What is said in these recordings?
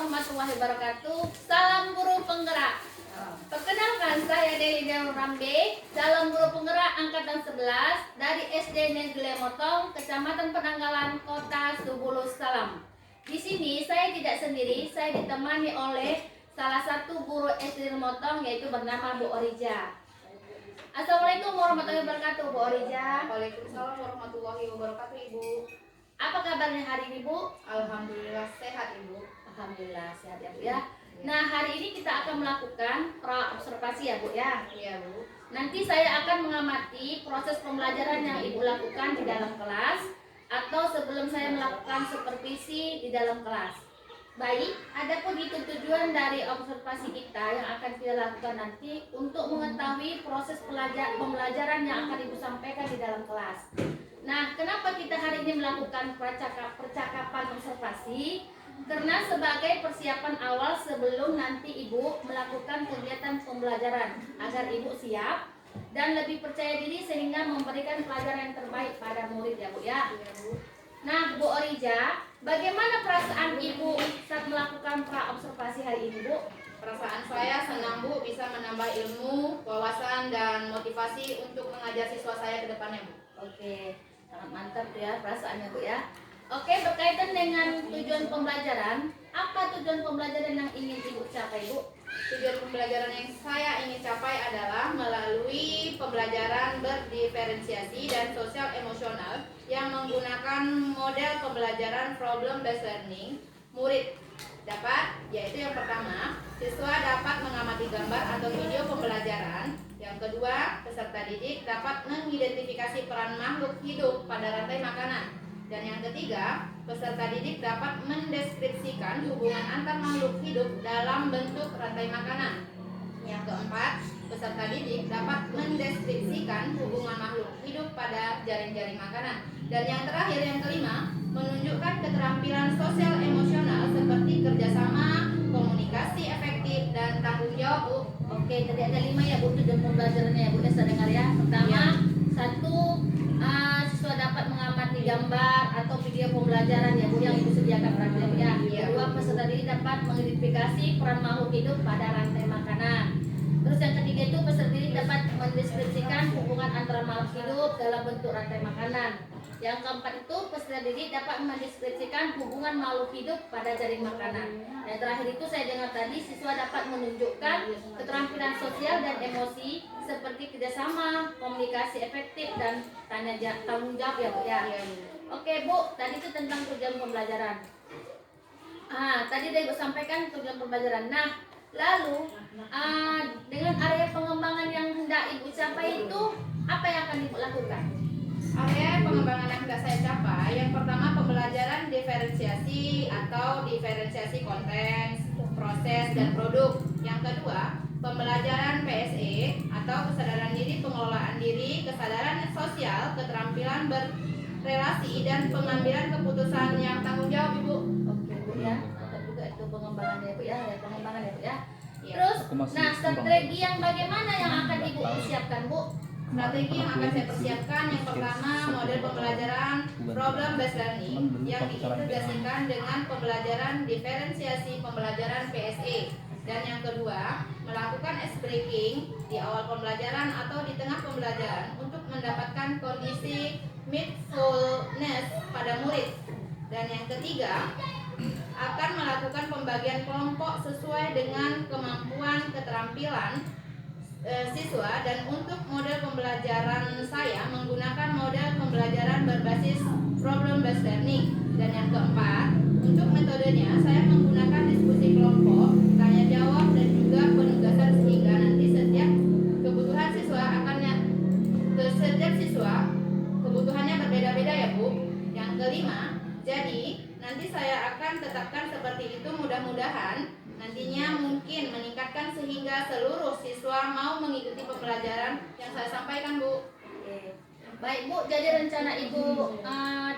warahmatullahi wabarakatuh. Salam guru penggerak. Perkenalkan, saya Deli Rambe, calon guru penggerak angkatan 11 dari SD Negeri Lemotong, Kecamatan Penanggalan, Kota Subulus Salam. Di sini saya tidak sendiri, saya ditemani oleh salah satu guru SD Lemotong, yaitu bernama Bu Orija. Assalamualaikum warahmatullahi wabarakatuh, Bu Orija. Waalaikumsalam warahmatullahi wabarakatuh, Ibu. Apa kabarnya hari ini, Bu? Alhamdulillah sehat, Ibu. Alhamdulillah sehat ya, Bu ya. Nah, hari ini kita akan melakukan pra-observasi ya, Bu ya. Iya, Bu. Nanti saya akan mengamati proses pembelajaran yang Ibu lakukan di dalam kelas atau sebelum saya melakukan supervisi di dalam kelas. Baik, adapun itu tujuan dari observasi kita yang akan kita lakukan nanti untuk mengetahui proses pembelajaran yang akan Ibu sampaikan di dalam kelas. Nah, kenapa kita hari ini melakukan percakapan observasi? Karena sebagai persiapan awal sebelum nanti Ibu melakukan kegiatan pembelajaran agar Ibu siap dan lebih percaya diri sehingga memberikan pelajaran yang terbaik pada murid ya, Bu ya. Nah, Bu Orija, bagaimana perasaan Ibu saat melakukan pra-observasi hari ini, Bu? Perasaan saya senang, Bu, bisa menambah ilmu, wawasan, dan motivasi untuk mengajar siswa saya ke depannya, Bu. Oke, sangat mantap ya perasaannya, Bu ya. Oke, berkaitan dengan tujuan pembelajaran, apa tujuan pembelajaran yang ingin Ibu capai, Bu? Tujuan pembelajaran yang saya ingin capai adalah melalui pembelajaran berdiferensiasi dan sosial emosional yang menggunakan model pembelajaran problem based learning. Murid dapat, yaitu yang pertama, siswa dapat mengamati gambar atau video pembelajaran. Yang kedua, peserta didik dapat mengidentifikasi peran makhluk hidup pada rantai makanan. Dan yang ketiga, peserta didik dapat mendeskripsikan hubungan antar makhluk hidup dalam bentuk rantai makanan. Yang keempat, peserta didik dapat mendeskripsikan hubungan makhluk hidup pada jaring-jaring makanan. Dan yang terakhir, yang kelima, menunjukkan keterampilan sosial emosional seperti kerjasama, komunikasi efektif, dan tanggung jawab, Bu. Oke, tadi ada 5 ya, Bu, tujuan pembelajarannya ya, Bu, ya, saya dengar ya. Pertama, satu, siswa dapat mengamati gambar atau video pembelajaran ya, Bu, yang Ibu sediakan berarti ya. Kedua, peserta didik dapat mengidentifikasi peran makhluk hidup pada rantai makanan. Terus yang ketiga itu peserta didik dapat mendeskripsikan hubungan antara makhluk hidup dalam bentuk rantai makanan. Yang keempat itu peserta didik dapat mendeskripsikan hubungan makhluk hidup pada jaring makanan. Yang terakhir itu saya dengar tadi siswa dapat menunjukkan keterampilan sosial dan emosi seperti kerjasama, komunikasi efektif, dan tanggung jawab ya, Bu ya. Oke, Bu, tadi itu tentang tujuan pembelajaran. Tadi udah Ibu sampaikan tujuan pembelajaran. Nah, lalu dengan area pengembangan yang hendak Ibu capai itu apa yang akan Ibu lakukan? Area pengembangan yang hendak saya capai, yang pertama pembelajaran diferensiasi atau diferensiasi konten, proses, dan produk. Yang kedua, pembelajaran PSE atau kesadaran diri, pengelolaan diri, kesadaran sosial, keterampilan berrelasi, dan pengambilan keputusan yang tanggung jawab, Ibu. Oke, Bu ya. Mantap juga itu pengembangannya, Bu ya. Ada pengembangan ya, Bu ya. Ya. Terus, nah strategi yang bagaimana yang akan Ibu persiapkan, Bu? Strategi yang akan saya persiapkan, yang pertama model pembelajaran problem based learning yang diintegrasikan dengan pembelajaran diferensiasi pembelajaran PSE. Dan yang kedua, melakukan ice breaking di awal pembelajaran atau di tengah pembelajaran untuk mendapatkan kondisi mindfulness pada murid. Dan yang ketiga, akan melakukan pembagian kelompok sesuai dengan kemampuan keterampilan siswa. Dan untuk model pembelajaran saya menggunakan model pembelajaran berbasis problem based learning. Dan yang keempat, untuk metodenya saya menggunakan diskusi kelompok, tanya jawab, dan juga penugasan sehingga nanti setiap kebutuhan siswa setiap siswa kebutuhannya berbeda-beda ya, Bu. Yang kelima, jadi nanti saya akan tetapkan seperti itu, mudah-mudahan nantinya mungkin meningkatkan sehingga seluruh siswa mau mengikuti pembelajaran yang saya sampaikan, Bu. Oke. Baik, Bu, jadi rencana Ibu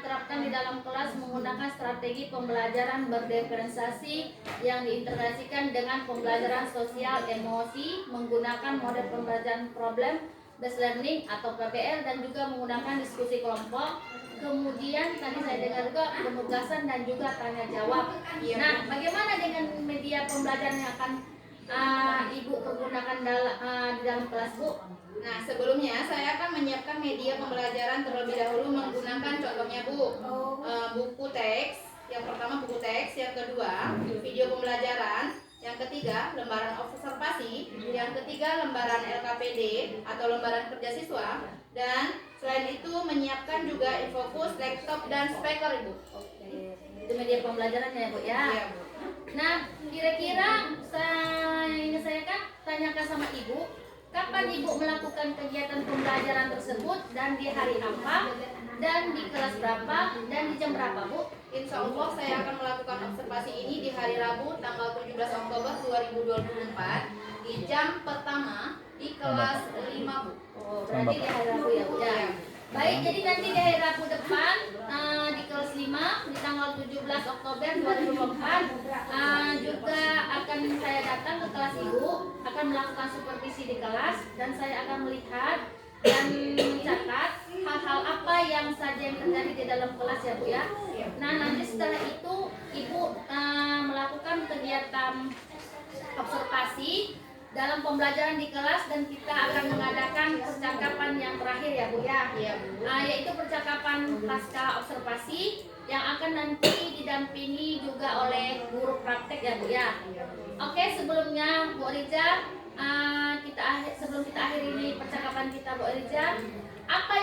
terapkan di dalam kelas menggunakan strategi pembelajaran berdiferensiasi yang diintegrasikan dengan pembelajaran sosial emosi menggunakan model pembelajaran problem based learning atau PBL dan juga menggunakan diskusi kelompok. Kemudian tadi saya dengar juga penugasan dan juga tanya jawab. Nah, bagaimana dengan pembelajaran yang akan Ibu pergunakan di dalam kelas, Bu? Nah, sebelumnya saya akan menyiapkan media pembelajaran terlebih dahulu menggunakan contohnya, Bu. Buku teks, yang pertama buku teks, yang kedua video pembelajaran, yang ketiga lembaran observasi, yang ketiga lembaran LKPD atau lembaran kerja siswa, dan selain itu menyiapkan juga infokus, laptop, dan speaker, Ibu. Oke, itu media pembelajarannya ya, Bu ya. Iya, Bu. Nah, kira-kira saya kan tanyakan sama Ibu, kapan Ibu melakukan kegiatan pembelajaran tersebut dan di hari apa dan di kelas berapa dan di jam berapa, Bu? Insya Allah saya akan melakukan observasi ini di hari Rabu tanggal 17 Oktober 2024 di jam pertama di kelas 5, Bu. Oh, berarti di hari Rabu ya, Bu ya. Baik, jadi nanti di hari Rabu depan di kelas 5 di tanggal 17 Oktober 2024 juga akan saya datang ke kelas Ibu, akan melakukan supervisi di kelas dan saya akan melihat dan mencatat hal-hal apa yang saja yang terjadi di dalam kelas ya, Bu ya. Nah, nanti setelah itu Ibu melakukan kegiatan observasi dalam pembelajaran di kelas dan kita akan mengadakan percakapan yang terakhir ya, Bu ya. Iya, Bu. Yaitu percakapan pasca observasi yang akan nanti didampingi juga oleh guru praktek ya, Bu ya. Oke, sebelumnya Bu Riza, sebelum kita akhiri ini percakapan kita, Bu Riza, apa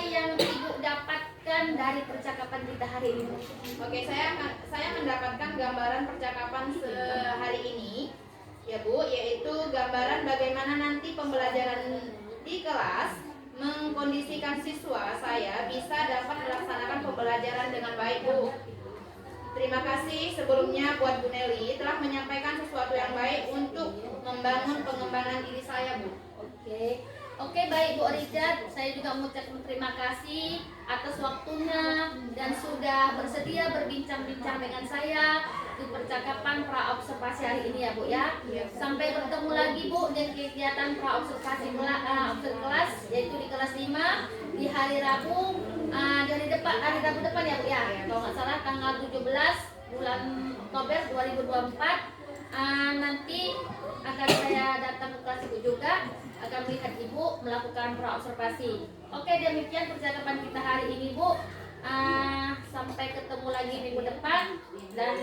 yang Ibu dapatkan dari percakapan kita hari ini? Oke, saya mendapatkan gambaran percakapan sehari ini ya, Bu, yaitu gambaran bagaimana nanti pembelajaran di kelas mengkondisikan siswa saya bisa dapat melaksanakan pembelajaran dengan baik, Bu. Terima kasih sebelumnya buat Bu Nelly telah menyampaikan sesuatu yang baik untuk membangun pengembangan diri saya, Bu. Oke, baik Bu Riza, saya juga mengucapkan terima kasih atas waktunya dan sudah bersedia berbincang-bincang dengan saya di percakapan pra observasi hari ini ya, Bu ya. Sampai bertemu lagi, Bu, di kegiatan pra observasi kelas yaitu di kelas 5 di hari Rabu hari Rabu depan ya, Bu ya. Kalau nggak salah tanggal 17 bulan Oktober 2024 nanti akan saya datang ke kelas Ibu juga, akan melihat Ibu melakukan pra observasi. Oke, demikian percakapan kita hari ini, Bu. Sampai ketemu lagi minggu depan dan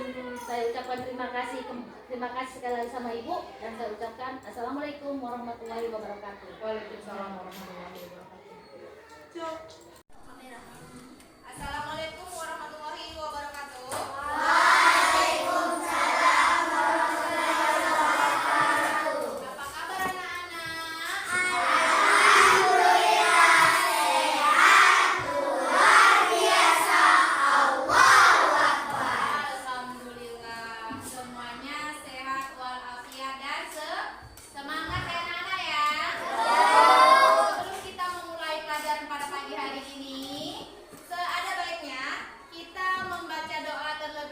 saya ucapkan terima kasih sekali lagi sama Ibu dan saya ucapkan assalamualaikum warahmatullahi wabarakatuh. Waalaikumsalam warahmatullahi wabarakatuh. Assalamualaikum warahmatullahi wabarakatuh. Apa kabar anak-anak? Alhamdulillah, semuanya sehat walafiat dan semangat ya anak-anak ya. Sebelum kita memulai pelajaran pada pagi hari ini, seada baiknya kita membaca doa terlebih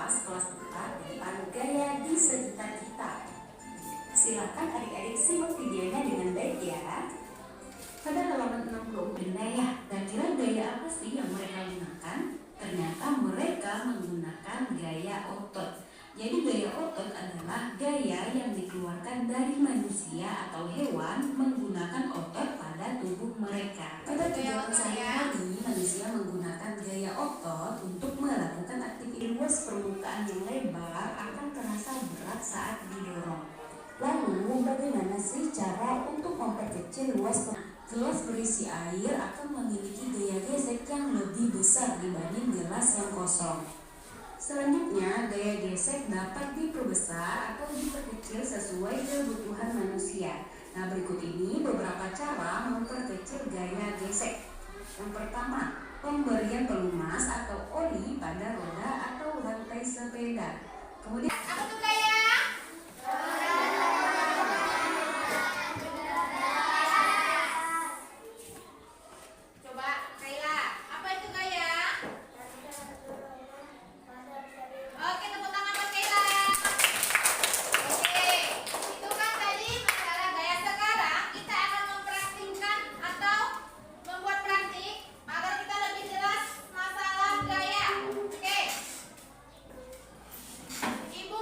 kelas 4 tentang gaya di sekitar kita. Silakan adik-adik simak videonya dengan baik ya. Pada halaman 60 benda ya, kira-kira gaya apa sih yang mereka gunakan? Ternyata mereka menggunakan gaya otot. Jadi gaya otot adalah gaya yang dikeluarkan dari manusia atau hewan menggunakan otot pada tubuh mereka. Pada kegiatan sehari-hari, manusia menggunakan gaya otot untuk melakukan aktivitas. Luas permukaan yang lebar akan terasa berat saat didorong. Lalu, bagaimana sih cara untuk memperkecil luas permukaan? Gelas berisi air akan memiliki gaya gesek yang lebih besar dibanding gelas yang kosong. Selanjutnya, gaya gesek dapat diperbesar atau diperkecil sesuai kebutuhan manusia. Nah, berikut ini beberapa cara memperkecil gaya gesek. Yang pertama, pemberian pelumas atau oli pada roda atau rantai sepeda. Kemudian, Apa tuh gaya? Coba Kaila, apa itu gaya? Oke, tepuk tangan buat Kaila. Oke, itu kan tadi masalah gaya. Sekarang kita akan mempraktikkan atau membuat praktik agar kita lebih jelas masalah gaya. Oke, Ibu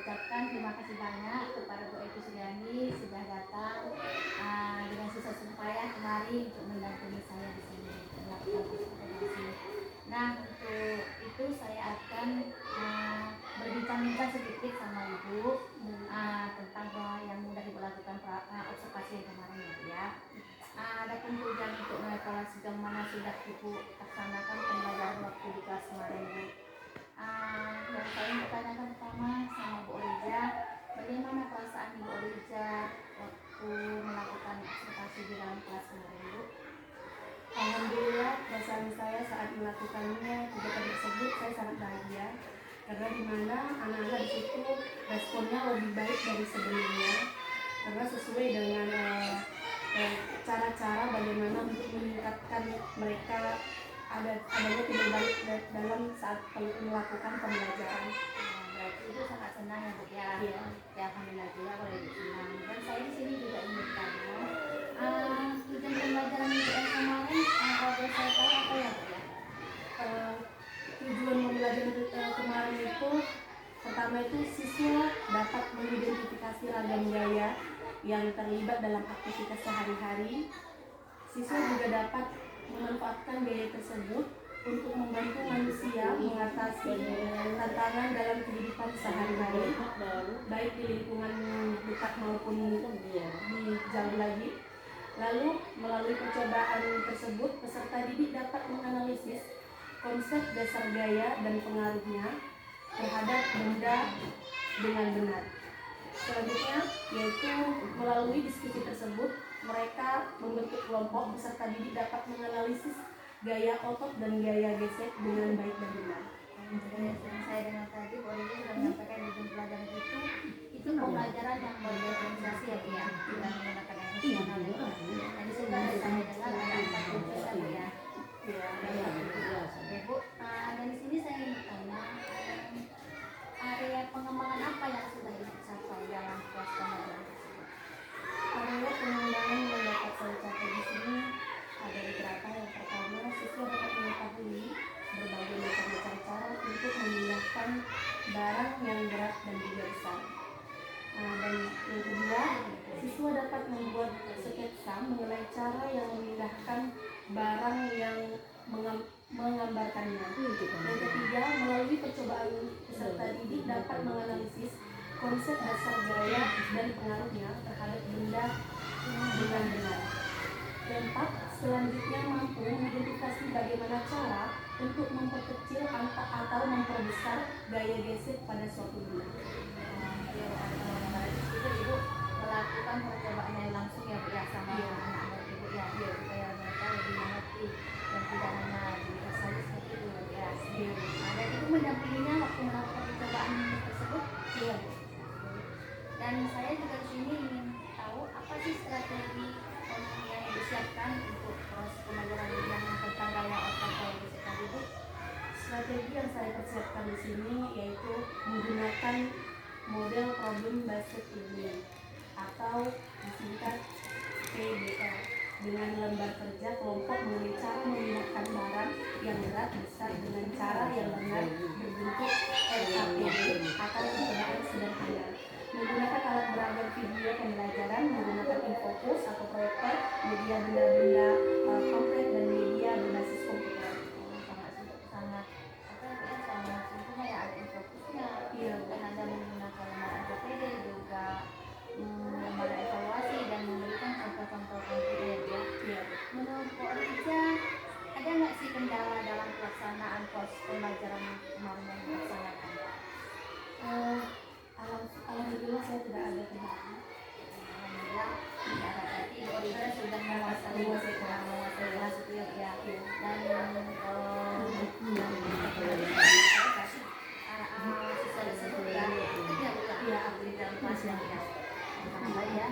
ucapkan terima kasih banyak kepada Bu Eki Suryani sudah datang dengan susah payah kemari untuk mendampingi saya di sini melakukan konsultasi. Nah, untuk itu saya akan berbincang-bincang sedikit sama Ibu tentang yang sudah Ibu lakukan observasi yang kemarin ya. Ada tujuan untuk mengevaluasi bagaimana sudah Ibu laksanakan pembelajaran waktu di kelas kemarin Bu. Yang saya ingin tanyakan pertama sama Bu Orija, bagaimana perasaan Ibu Orija waktu melakukan observasi di dalam kelas kemarin Bu? Alhamdulillah, perasaan saya saat melakukannya kegiatan tersebut saya sangat bahagia karena di mana anak-anak di situ responnya lebih baik dari sebelumnya karena sesuai dengan cara-cara bagaimana untuk meningkatkan mereka adanya tidak balik dalam saat melakukan pembelajaran. Berarti itu sangat senang ya Bu ya. Iya. Ya alhamdulillah juga kalau Ibu senang. Dan saya di sini juga ingin tanya, tujuan pembelajaran Ibu yang kemarin kalau boleh saya tahu apa ya Bu ya? Tujuan pembelajaran kemarin itu pertama itu siswa dapat mengidentifikasi ragam gaya yang terlibat dalam aktivitas sehari-hari. Siswa juga dapat memanfaatkan gaya tersebut untuk membantu manusia mengatasi tantangan dalam kehidupan sehari-hari, baik di lingkungan dekat maupun di jauh lagi. Lalu melalui percobaan tersebut, peserta didik dapat menganalisis konsep dasar gaya dan pengaruhnya terhadap benda dengan benar. Selanjutnya, yaitu melalui diskusi tersebut, mereka membentuk kelompok peserta didik dapat menganalisis gaya otot dan gaya gesek dengan baik dan benar. Jadi yang saya dengar tadi Bu Orija sudah menyampaikan tujuan pembelajaran itu pembelajaran yang berdifferensiasi ya Bu ya, tidak menggunakan emosional ya Bu. Dan di situ ada saya dengar ada 4 unsur ya Bu ya. Oke Bu, dan di sini saya ingin bertanya, area pengembangan apa yang sudah dicapai dalam kelas pembelajaran tersebut? Area pengembangan yang dapat saya capai di sini ada beberapa. Yang pertama, siswa dapat mengetahui berbagai macam cara untuk memindahkan barang yang berat dan juga besar. Dan yang kedua, siswa dapat membuat sketsa mengenai cara yang memindahkan barang yang menggambarkannya. Yang ketiga, melalui percobaan peserta didik dapat menganalisis konsep dasar gaya dan pengaruhnya terhadap benda dengan benar. Yang keempat, selanjutnya mampu mengidentifikasi bagaimana cara untuk memperkecil atau memperbesar gaya gesek pada suatu benda. Itu Ibu melakukan percobaan yang langsung ya Bu ya sama anak-anak Ibu ya, supaya mereka lebih mengerti dan tidak hanya dilihat saja seperti itu Bu ya. Dan Ibu mendampinginya waktu melakukan percobaan tersebut? Iya Bu. Dan saya juga di sini ingin tahu apa sih strategi yang disiapkan untuk proses pembelajaran yang tentang gaya otot gaya gesek tadi Bu? Strategi yang saya persiapkan di sini yaitu menggunakan model problem based learning atau disingkat PBL dengan lembar kerja kelompok mengenai cara memindahkan barang yang berat besar dengan cara yang benar berbentuk LKPD atau percobaan sederhana. Menggunakan alat beragam video pembelajaran, menggunakan infocus atau proyektor, media benda-benda kompleks dan media berbasis komputer. Sangat sempurna ya, ada infokusnya. Iya. Dan Anda menggunakan lembar APD juga lembar evaluasi dan memberikan contoh-contoh konkret ya. Iya. Menurut Bu Orija, ada nggak sih kendala dalam pelaksanaan proses pembelajaran kemarin yang dilaksanakan? Alhamdulillah saya tidak ada kendala. Alhamdulillah tidak ada. Berarti Bu Orija sudah menguasai kelas itu ya. Dan siswa tersebut ya aktif ya Bu ya, aktif dalam kelas ya. Alhamdulillah ya.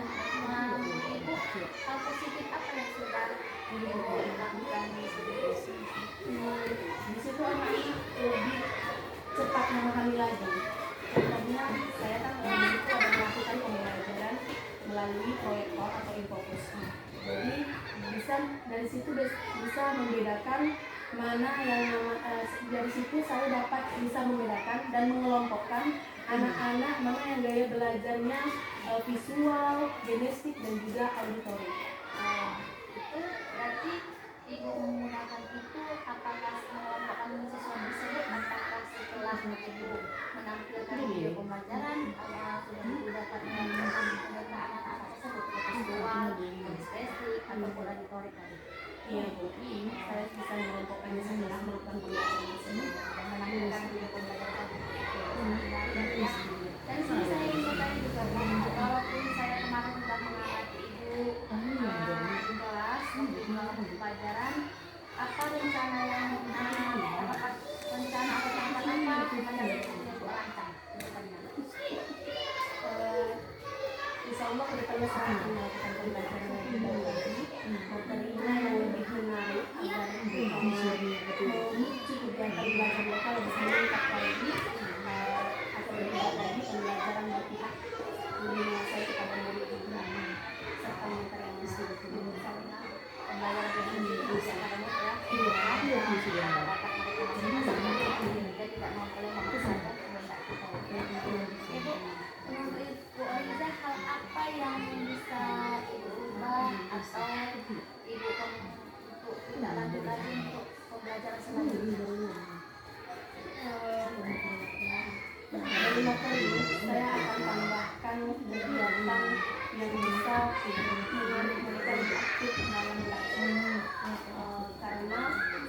Ibu, hal positif apa yang sudah Ibu lakukan di situ? Di situ anak-anak lebih cepat memahami lagi. Contohnya saya kan di situ ada melakukan pembelajaran melalui proyektor atau infocus. Jadi bisa dari situ bisa membedakan mana yang dari situ saya dapat bisa membedakan dan mengelompokkan anak-anak mana yang gaya belajarnya visual, kinestik dan juga auditorik. Itu berarti ibu menggunakan itu apakah mengelompokkan siswa tersebut apakah setelah ibu menampilkan video pembelajaran sudah ibu dapat mengajarkan anak-anak tersebut visual, kinestik ataupun auditorik tadi. Iya Bu, saya bisa mengelompokkannya setelah melakukan pembelajaran tersebut Dan menampilkan video pembelajaran tadi. Dan sini saya ingin bertanya juga Bu, walaupun saya kemarin sudah mengamati ibu di kelas melakukan pelajaran, apa rencana yang rencana atau tantangan apa yang ibu rancang ke depannya? Insya Allah kedepannya saya akan melakukan pembelajaran yang lebih baik lagi, materinya yang lebih menarik agar memicu kegiatan belajar mereka lebih meningkat lagi atau lebih baik lagi pembelajaran berpihak lebih menguasai kepada murid juga serta mentor yang masih Misalnya pembelajaran ini bisa katanya ya bakat mereka masing-masing kita tidak mau boleh memaksakan kehendak kita. Ibu menurut Ibu Oriza hal apa yang bisa ibu ubah atau ibu untuk tidak lanjut lagi untuk pembelajaran selanjutnya? Dari materi ini saya akan tambahkan kegiatan yang bisa menarik mereka lebih aktif dalam belajar. Karena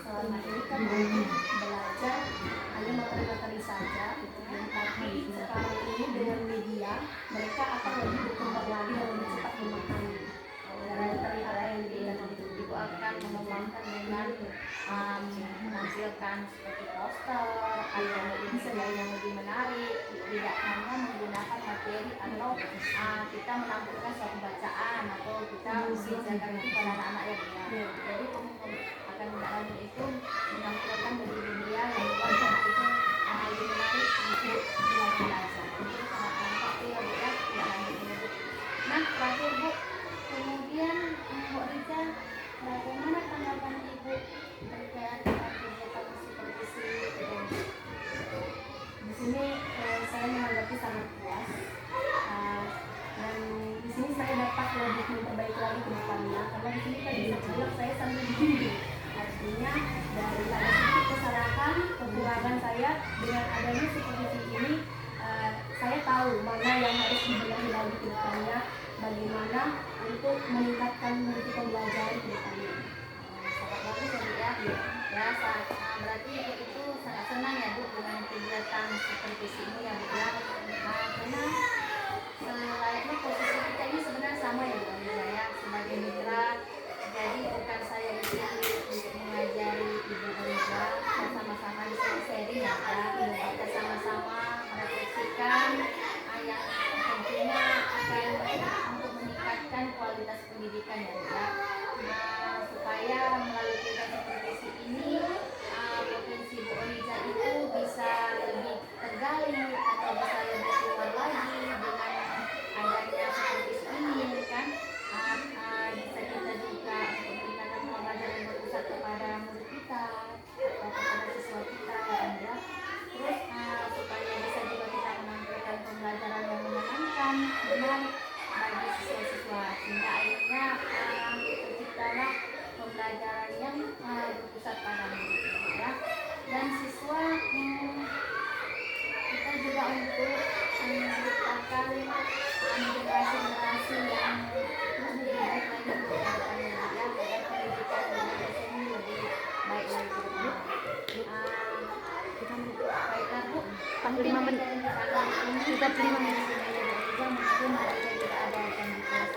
selama ini kan belajar hanya materi-materi saja, tapi sekarang ini dengan media mereka akan lebih berkembang lagi dan lebih cepat memahami dari materi apa yang diberikan oleh Ibu akan mengembangkan dengan menampilkan seperti poster atau bisa yang lebih menarik, tidak hanya menggunakan materi atau kita menampilkan suatu bacaan atau kita mengajarkan itu pada anak-anak yang benar. Jadi akan mendalam itu menampilkan dari media yang membuat anak itu lebih menarik untuk belajar. Itu sangat mantap ya Bu ya, tidak lanjut menyebut. Nah terakhir Bu, kemudian Bu Riza, bagaimana tanggapan Ibu terkait dengan kegiatan supervisi ini? Di sini saya menanggapi sangat puas dan di sini saya dapat lebih memperbaiki lagi ke depannya karena di sini kan bisa dibilang saya sambil bimbing, artinya dari ada sedikit kesalahan kekurangan saya dengan adanya supervisi ini saya tahu mana yang harus dibenahi lagi ke depannya, bagaimana untuk meningkatkan mutu pembelajaran ke depannya. Sangat bagus ya Bu ya. Ya, berarti Ibu itu sangat senang ya Bu dengan kegiatan supervisi ini ya Bu ya. Karena selayaknya posisi kita ini sebenarnya sama ya Bu Riza ya, sebagai mitra. Jadi bukan saya di sini untuk mengajari Ibu Riza, sama-sama di sini sharing ya kita sama-sama merefleksikan yang tentunya akan untuk meningkatkan kualitas pendidikan ya Bu ya. Supaya melalui kegiatan supervisi ini potensi Bu Oriza itu bisa lebih tergali atau bisa lebih keluar lagi dengan adanya supervisi ini kan. Bisa kita juga untuk meningkatkan pembelajaran yang berpusat kepada murid kita atau kepada siswa kita ya. Terus supaya bisa juga kita menampilkan pembelajaran yang menyenangkan, menarik bagi siswa-siswa sehingga akhirnya terciptalah pembelajaran yang berpusat pada murid ya. Dan siswa kita juga untuk menciptakan generasi-generasi yang lebih baik lagi ke depannya ya, agar pendidikan Indonesia ini lebih baik lagi ke depan. Baiklah Bu, 5 menit. Kita 5 menit. Mungkin ada yang di kelas